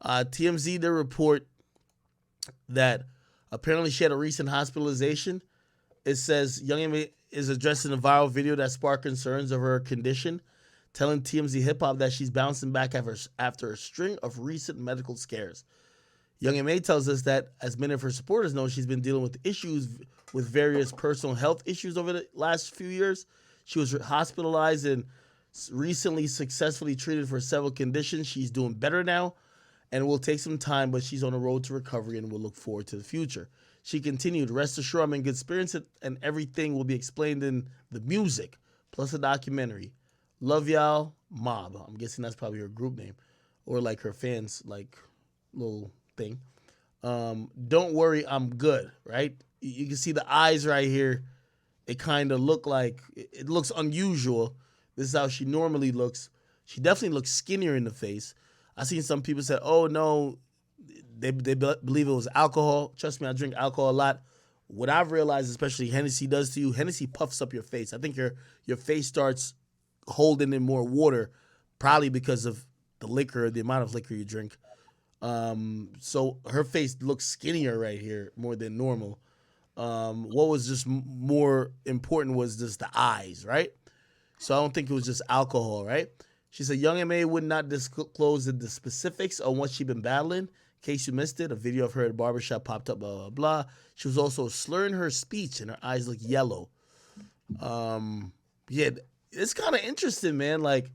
TMZ did report that apparently she had a recent hospitalization. It says Young M.A. is addressing a viral video that sparked concerns of her condition, telling TMZ Hip Hop that she's bouncing back after a string of recent medical scares. Young M.A. tells us that, as many of her supporters know, she's been dealing with issues with various personal health issues over the last few years. She was hospitalized and recently successfully treated for several conditions. She's doing better now and will take some time, but she's on the road to recovery and will look forward to the future. She continued, rest assured I'm in good spirits and everything will be explained in the music, plus a documentary. Love y'all, Mob. I'm guessing that's probably her group name or like her fans, like little thing. Don't worry, I'm good, right? You can see the eyes right here. It kind of look like, it looks unusual. This is how she normally looks. She definitely looks skinnier in the face. I seen some people say, oh no, they believe it was alcohol. Trust me, I drink alcohol a lot. What I've realized, especially Hennessy does to you, Hennessy puffs up your face. I think your face starts holding in more water, probably because of the liquor, the amount of liquor you drink. So her face looks skinnier right here more than normal. What was just more important was just the eyes, right? So I don't think it was just alcohol, right? She said Young M.A. would not disclose the specifics on what she'd been battling. In case you missed it, a video of her at a barbershop popped up, blah, blah, blah. She was also slurring her speech and her eyes look yellow. Yeah, it's kind of interesting, man. Like,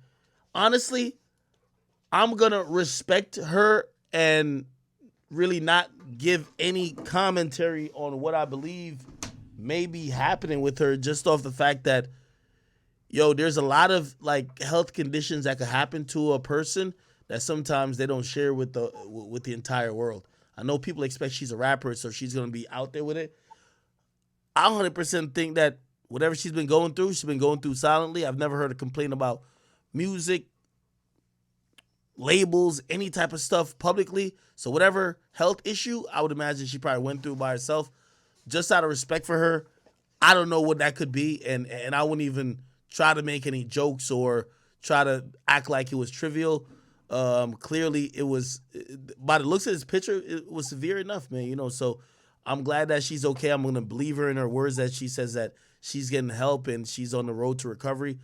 honestly, I'm going to respect her and really not give any commentary on what I believe may be happening with her just off the fact that, yo, there's a lot of like health conditions that could happen to a person that sometimes they don't share with the entire world. I know people expect she's a rapper, so she's going to be out there with it. I 100% think that whatever she's been going through silently. I've never heard her complain about music, labels, any type of stuff publicly. So whatever health issue, I would imagine she probably went through by herself. Just out of respect for her, I don't know what that could be, and I wouldn't even try to make any jokes or try to act like it was trivial. Clearly, it was, by the looks of this picture, it was severe enough, man. You know, so I'm glad that she's okay. I'm going to believe her in her words that she says that she's getting help and she's on the road to recovery.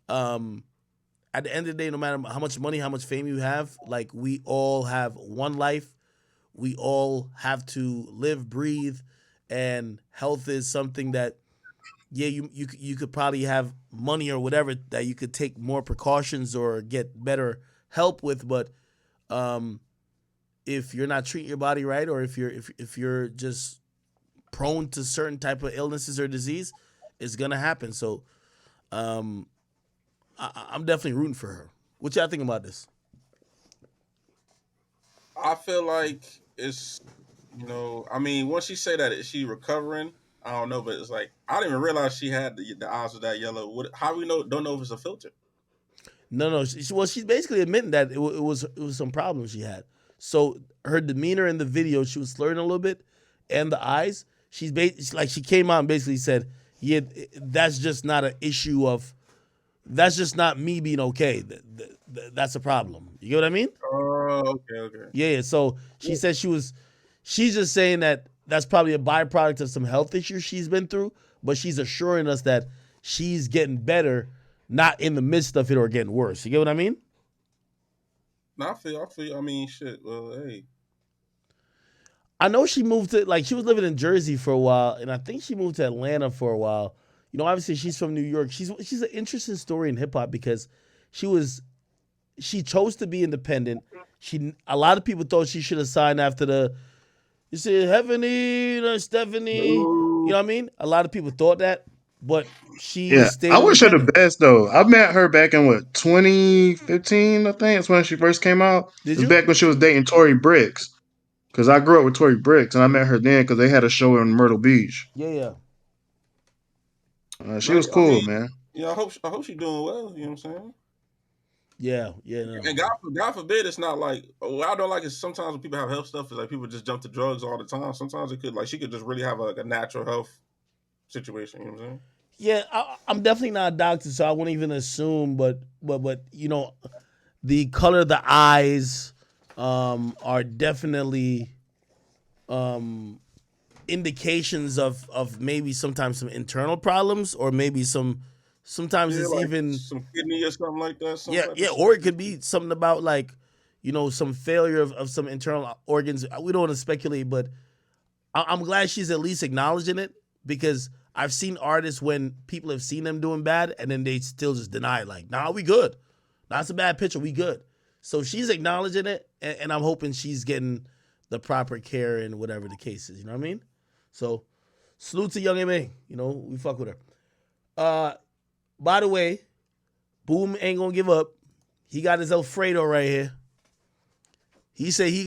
At the end of the day, no matter how much money, how much fame you have, like, we all have one life. We all have to live, breathe, and health is something that, yeah, you could probably have money or whatever that you could take more precautions or get better help with, but if you're not treating your body right, or if you're just prone to certain type of illnesses or disease, it's gonna happen. So I'm definitely rooting for her. What y'all think about this? I feel like it's, I mean, once she say that is she recovering, I don't know, but it's like I didn't even realize she had the eyes were that yellow. How we don't know if it's a filter? No. She's basically admitting that it was some problems she had. So her demeanor in the video, she was slurring a little bit, and the eyes. Like she came out and basically said, "Yeah, that's just not an issue of. That's just not me being okay. That's a problem. You get what I mean?" Oh, okay. Yeah. So she said she's just saying that that's probably a byproduct of some health issues she's been through, but she's assuring us that she's getting better, not in the midst of it or getting worse. You get what I mean? No, I feel. I mean, shit. Well, hey. I know she moved to, like, she was living in Jersey for a while, and I think she moved to Atlanta for a while. You know, obviously she's from New York. She's an interesting story in hip hop because she chose to be independent. A lot of people thought she should have signed after you see Heavenly, Stephanie. You know what I mean? A lot of people thought that, but she Yeah, stayed I wish her the independent. best though. I met her back in what 2015, I think. That's when she first came out. Did It was you? back when she was dating Tory Bricks. Because I grew up with Tory Bricks, and I met her then because they had a show in Myrtle Beach. Yeah. She No, was I cool, mean, man. yeah. I hope she's doing well. You know what I'm saying? Yeah. No. And God forbid, it's not like what I don't like is sometimes when people have health stuff is like people just jump to drugs all the time. Sometimes it could like she could just really have a natural health situation. You know what I'm saying? Yeah, I'm definitely not a doctor, so I wouldn't even assume. But you know, the color of the eyes, are definitely indications of maybe sometimes some internal problems, or maybe sometimes Yeah, it's like even some kidney or something like that. Some yeah, type yeah, of or shit. it could be something about like, some failure of some internal organs. We don't want to speculate, but I'm glad she's at least acknowledging it, because I've seen artists when people have seen them doing bad and then they still just deny it, like, nah, we good. That's a bad picture, we good. So she's acknowledging it, and I'm hoping she's getting the proper care and whatever the case is. You know what I mean? So salute to Young M.A. We fuck with her. By the way, Boom ain't gonna give up. He got his Alfredo right here. He said he